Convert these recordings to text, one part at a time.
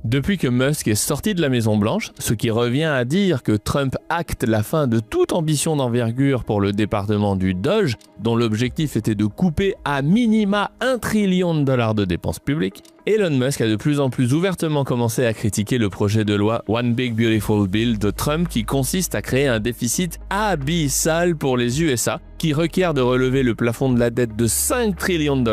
Depuis que Musk est sorti de la Maison-Blanche, ce qui revient à dire que Trump acte la fin de toute ambition d'envergure pour le département du Doge, dont l'objectif était de couper à minima $1 trillion de dépenses publiques, Elon Musk a de plus en plus ouvertement commencé à critiquer le projet de loi One Big Beautiful Bill de Trump qui consiste à créer un déficit abyssal pour les USA, qui requiert de relever le plafond de la dette de $5 trillions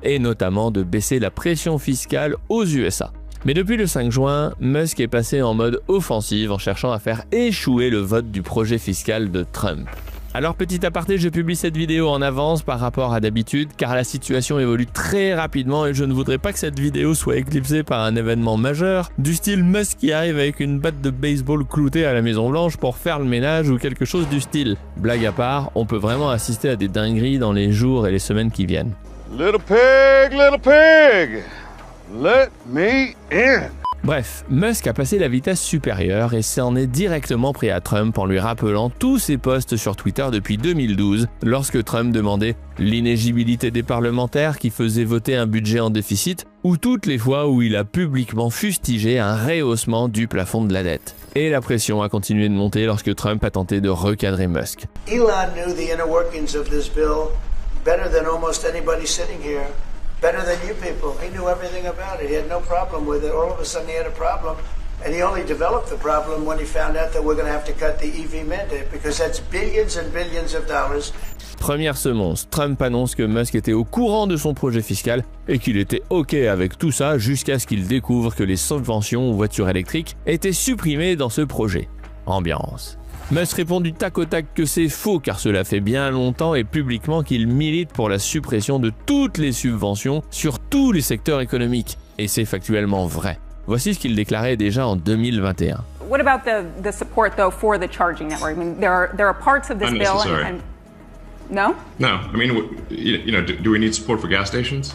et notamment de baisser la pression fiscale aux USA. Mais depuis le 5 juin, Musk est passé en mode offensive en cherchant à faire échouer le vote du projet fiscal de Trump. Alors petit aparté, je publie cette vidéo en avance par rapport à d'habitude car la situation évolue très rapidement et je ne voudrais pas que cette vidéo soit éclipsée par un événement majeur du style Musk qui arrive avec une batte de baseball cloutée à la Maison Blanche pour faire le ménage ou quelque chose du style. Blague à part, on peut vraiment assister à des dingueries dans les jours et les semaines qui viennent. Little pig, let me in. Bref, Musk a passé la vitesse supérieure et s'en est directement pris à Trump en lui rappelant tous ses posts sur Twitter depuis 2012, lorsque Trump demandait l'inéligibilité des parlementaires qui faisaient voter un budget en déficit, ou toutes les fois où il a publiquement fustigé un rehaussement du plafond de la dette. Et la pression a continué de monter lorsque Trump a tenté de recadrer Musk. Elon knew the inner workings of this bill better than almost anybody sitting here. Better than you people. He knew everything about it. He had no problem with it. All of a sudden he had a problem. And he only developed the problem when he found out that we're going to have to cut the EV mandate because that's billions and billions of dollars. Première semonce, Trump annonce que Musk était au courant de son projet fiscal et qu'il était OK avec tout ça jusqu'à ce qu'il découvre que les subventions aux voitures électriques étaient supprimées dans ce projet. Ambiance. Musk répond du tac au tac que c'est faux car cela fait bien longtemps et publiquement qu'il milite pour la suppression de toutes les subventions sur tous les secteurs économiques. Et c'est factuellement vrai. Voici ce qu'il déclarait déjà en 2021. What about the support though for the charging network? I mean, there are parts of this bill and no? No, I mean, you know, do we need support for gas stations?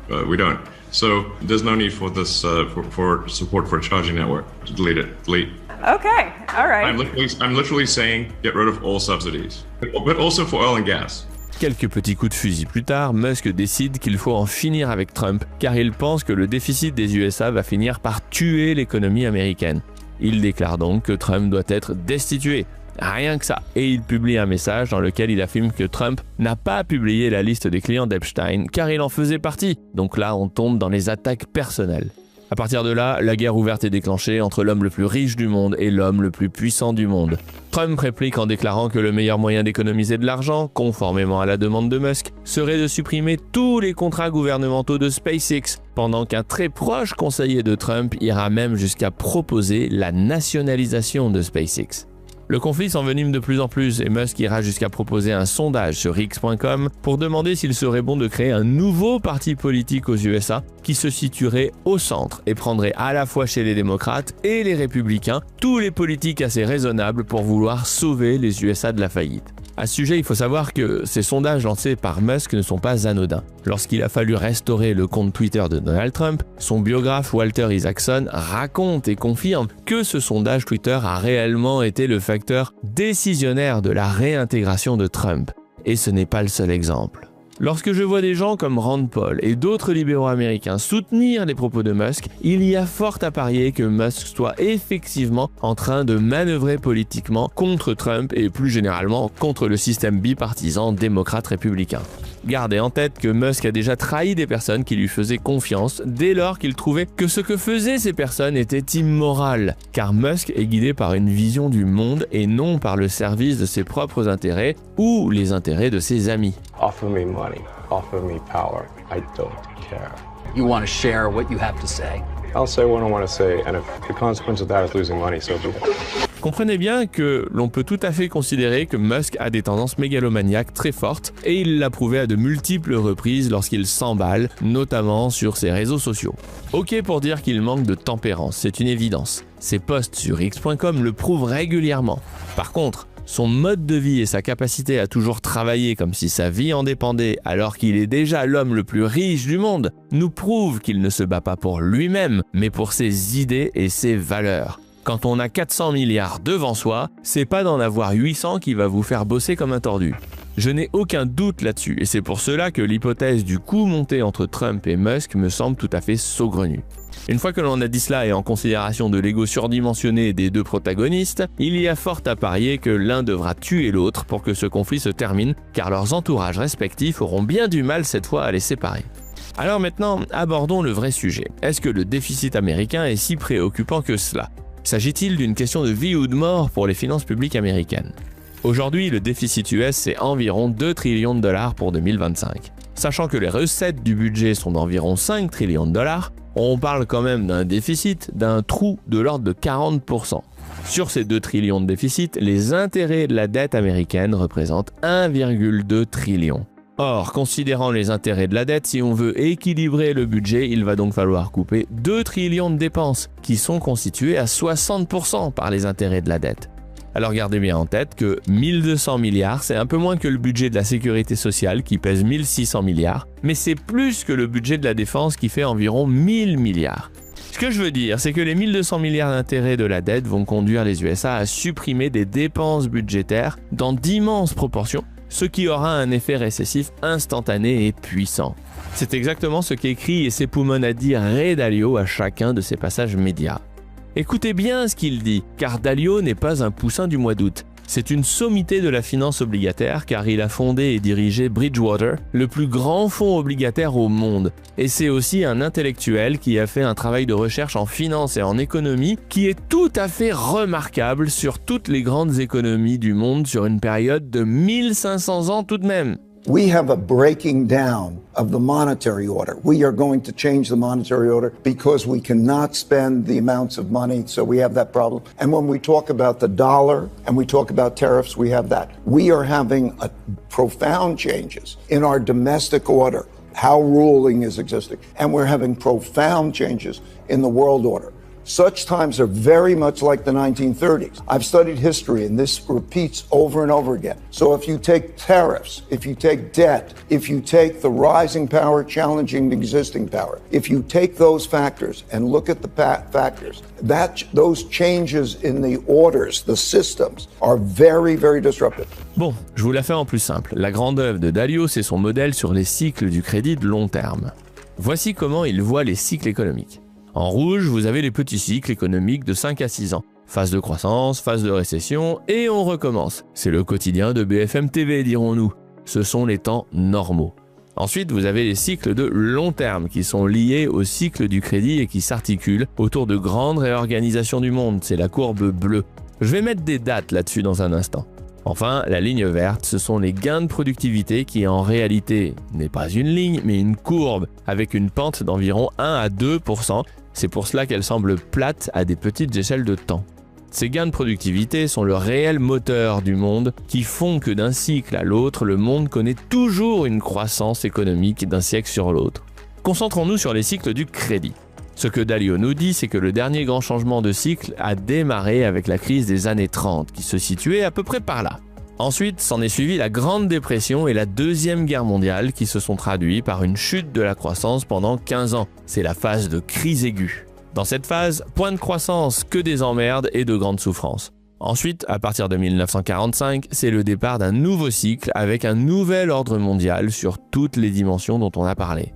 We don't. So there's no need for this for support for a charging network. Delete it. Delete. Okay, all right. I'm literally saying get rid of all subsidies, but also for oil and gas. Quelques petits coups de fusil plus tard, Musk décide qu'il faut en finir avec Trump car il pense que le déficit des USA va finir par tuer l'économie américaine. Il déclare donc que Trump doit être destitué. Rien que ça. Et il publie un message dans lequel il affirme que Trump n'a pas publié la liste des clients d'Epstein car il en faisait partie. Donc là, on tombe dans les attaques personnelles. À partir de là, la guerre ouverte est déclenchée entre l'homme le plus riche du monde et l'homme le plus puissant du monde. Trump réplique en déclarant que le meilleur moyen d'économiser de l'argent, conformément à la demande de Musk, serait de supprimer tous les contrats gouvernementaux de SpaceX, pendant qu'un très proche conseiller de Trump ira même jusqu'à proposer la nationalisation de SpaceX. Le conflit s'envenime de plus en plus et Musk ira jusqu'à proposer un sondage sur X.com pour demander s'il serait bon de créer un nouveau parti politique aux USA qui se situerait au centre et prendrait à la fois chez les démocrates et les républicains tous les politiques assez raisonnables pour vouloir sauver les USA de la faillite. À ce sujet, il faut savoir que ces sondages lancés par Musk ne sont pas anodins. Lorsqu'il a fallu restaurer le compte Twitter de Donald Trump, son biographe Walter Isaacson raconte et confirme que ce sondage Twitter a réellement été le facteur décisionnaire de la réintégration de Trump. Et ce n'est pas le seul exemple. Lorsque je vois des gens comme Rand Paul et d'autres libéraux américains soutenir les propos de Musk, il y a fort à parier que Musk soit effectivement en train de manœuvrer politiquement contre Trump et plus généralement contre le système bipartisan démocrate-républicain. Gardez en tête que Musk a déjà trahi des personnes qui lui faisaient confiance dès lors qu'il trouvait que ce que faisaient ces personnes était immoral, car Musk est guidé par une vision du monde et non par le service de ses propres intérêts ou les intérêts de ses amis. Offer me money, offer me power, I don't care. You want to share what you have to say. I'll say what I want to say, and if the consequence of that is losing money, so be it. Comprenez bien que l'on peut tout à fait considérer que Musk a des tendances mégalomaniaques très fortes et il l'a prouvé à de multiples reprises lorsqu'il s'emballe, notamment sur ses réseaux sociaux. Ok pour dire qu'il manque de tempérance, c'est une évidence. Ses posts sur X.com le prouvent régulièrement. Par contre, son mode de vie et sa capacité à toujours travailler comme si sa vie en dépendait alors qu'il est déjà l'homme le plus riche du monde nous prouvent qu'il ne se bat pas pour lui-même, mais pour ses idées et ses valeurs. Quand on a 400 milliards devant soi, c'est pas d'en avoir 800 qui va vous faire bosser comme un tordu. Je n'ai aucun doute là-dessus et c'est pour cela que l'hypothèse du coup monté entre Trump et Musk me semble tout à fait saugrenue. Une fois que l'on a dit cela et en considération de l'ego surdimensionné des deux protagonistes, il y a fort à parier que l'un devra tuer l'autre pour que ce conflit se termine, car leurs entourages respectifs auront bien du mal cette fois à les séparer. Alors maintenant, abordons le vrai sujet. Est-ce que le déficit américain est si préoccupant que cela? S'agit-il d'une question de vie ou de mort pour les finances publiques américaines? Aujourd'hui, le déficit US c'est environ 2 trillions de dollars pour 2025. Sachant que les recettes du budget sont d'environ 5 trillions de dollars, on parle quand même d'un déficit, d'un trou de l'ordre de 40%. Sur ces 2 trillions de déficit, les intérêts de la dette américaine représentent 1,2 trillion. Or, considérant les intérêts de la dette, si on veut équilibrer le budget, il va donc falloir couper 2 trillions de dépenses, qui sont constituées à 60% par les intérêts de la dette. Alors gardez bien en tête que 1200 milliards, c'est un peu moins que le budget de la sécurité sociale qui pèse 1600 milliards, mais c'est plus que le budget de la défense qui fait environ 1000 milliards. Ce que je veux dire, c'est que les 1200 milliards d'intérêts de la dette vont conduire les USA à supprimer des dépenses budgétaires dans d'immenses proportions, ce qui aura un effet récessif instantané et puissant. C'est exactement ce qu'écrit et s'époumone à dire Ray Dalio à chacun de ses passages médias. Écoutez bien ce qu'il dit, car Dalio n'est pas un poussin du mois d'août. C'est une sommité de la finance obligataire car il a fondé et dirigé Bridgewater, le plus grand fonds obligataire au monde. Et c'est aussi un intellectuel qui a fait un travail de recherche en finance et en économie qui est tout à fait remarquable sur toutes les grandes économies du monde sur une période de 1500 ans tout de même. We have a breaking down of the monetary order. We are going to change the monetary order because we cannot spend the amounts of money, so we have that problem. And when we talk about the dollar and we talk about tariffs, we have that. We are having profound changes in our domestic order, how ruling is existing, and we're having profound changes in the world order. Such times are very much like the 1930s. I've studied history and this repeats over and over again. So if you take tariffs, if you take debt, if you take the rising power challenging the existing power, if you take those factors and look at the factors, those changes in the orders, the systems, are very, very disruptive. Bon, je vous la fais en plus simple. La grande œuvre de Dalio, c'est son modèle sur les cycles du crédit de long terme. Voici comment il voit les cycles économiques. En rouge, vous avez les petits cycles économiques de 5 à 6 ans. Phase de croissance, phase de récession, et on recommence. C'est le quotidien de BFM TV, dirons-nous. Ce sont les temps normaux. Ensuite, vous avez les cycles de long terme qui sont liés au cycle du crédit et qui s'articulent autour de grandes réorganisations du monde. C'est la courbe bleue. Je vais mettre des dates là-dessus dans un instant. Enfin, la ligne verte, ce sont les gains de productivité qui en réalité n'est pas une ligne, mais une courbe avec une pente d'environ 1 à 2%. C'est pour cela qu'elle semble plate à des petites échelles de temps. Ces gains de productivité sont le réel moteur du monde qui font que d'un cycle à l'autre, le monde connaît toujours une croissance économique d'un siècle sur l'autre. Concentrons-nous sur les cycles du crédit. Ce que Dalio nous dit, c'est que le dernier grand changement de cycle a démarré avec la crise des années 30, qui se situait à peu près par là. Ensuite, s'en est suivi la Grande Dépression et la Deuxième Guerre mondiale qui se sont traduits par une chute de la croissance pendant 15 ans. C'est la phase de crise aiguë. Dans cette phase, point de croissance, que des emmerdes et de grandes souffrances. Ensuite, à partir de 1945, c'est le départ d'un nouveau cycle avec un nouvel ordre mondial sur toutes les dimensions dont on a parlé.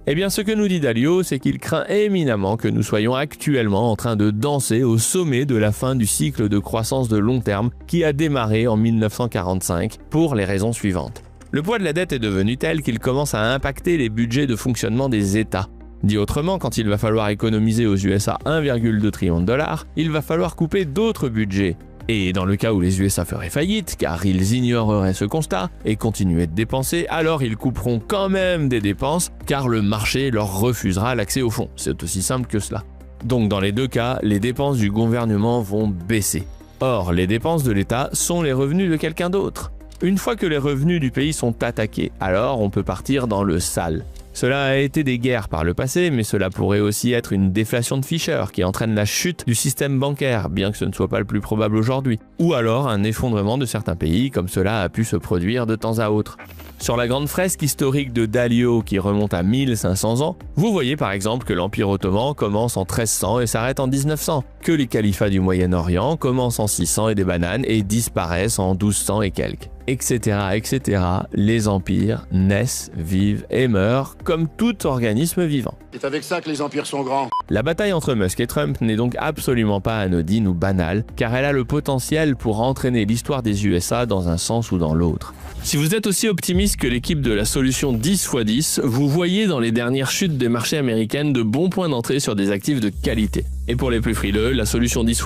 Eh bien, ce que nous dit Dalio, c'est qu'il craint éminemment que nous soyons actuellement en train de danser au sommet de la fin du cycle de croissance de long terme qui a démarré en 1945 pour les raisons suivantes. Le poids de la dette est devenu tel qu'il commence à impacter les budgets de fonctionnement des États. Dit autrement, quand il va falloir économiser aux USA 1,2 trillion de dollars, il va falloir couper d'autres budgets. Et dans le cas où les USA feraient faillite, car ils ignoreraient ce constat et continueraient de dépenser, alors ils couperont quand même des dépenses, car le marché leur refusera l'accès au fonds. C'est aussi simple que cela. Donc dans les deux cas, les dépenses du gouvernement vont baisser. Or, les dépenses de l'État sont les revenus de quelqu'un d'autre. Une fois que les revenus du pays sont attaqués, alors on peut partir dans le sale. Cela a été des guerres par le passé, mais cela pourrait aussi être une déflation de Fisher qui entraîne la chute du système bancaire, bien que ce ne soit pas le plus probable aujourd'hui. Ou alors un effondrement de certains pays, comme cela a pu se produire de temps à autre. Sur la grande fresque historique de Dalio qui remonte à 1500 ans, vous voyez par exemple que l'Empire ottoman commence en 1300 et s'arrête en 1900, que les califats du Moyen-Orient commencent en 600 et des bananes et disparaissent en 1200 et quelques. Etc., etc. Les empires naissent, vivent et meurent comme tout organisme vivant. C'est avec ça que les empires sont grands. La bataille entre Musk et Trump n'est donc absolument pas anodine ou banale, car elle a le potentiel pour entraîner l'histoire des USA dans un sens ou dans l'autre. Si vous êtes aussi optimiste que l'équipe de la solution 10x10, vous voyez dans les dernières chutes des marchés américaines de bons points d'entrée sur des actifs de qualité. Et pour les plus frileux, la solution 10x10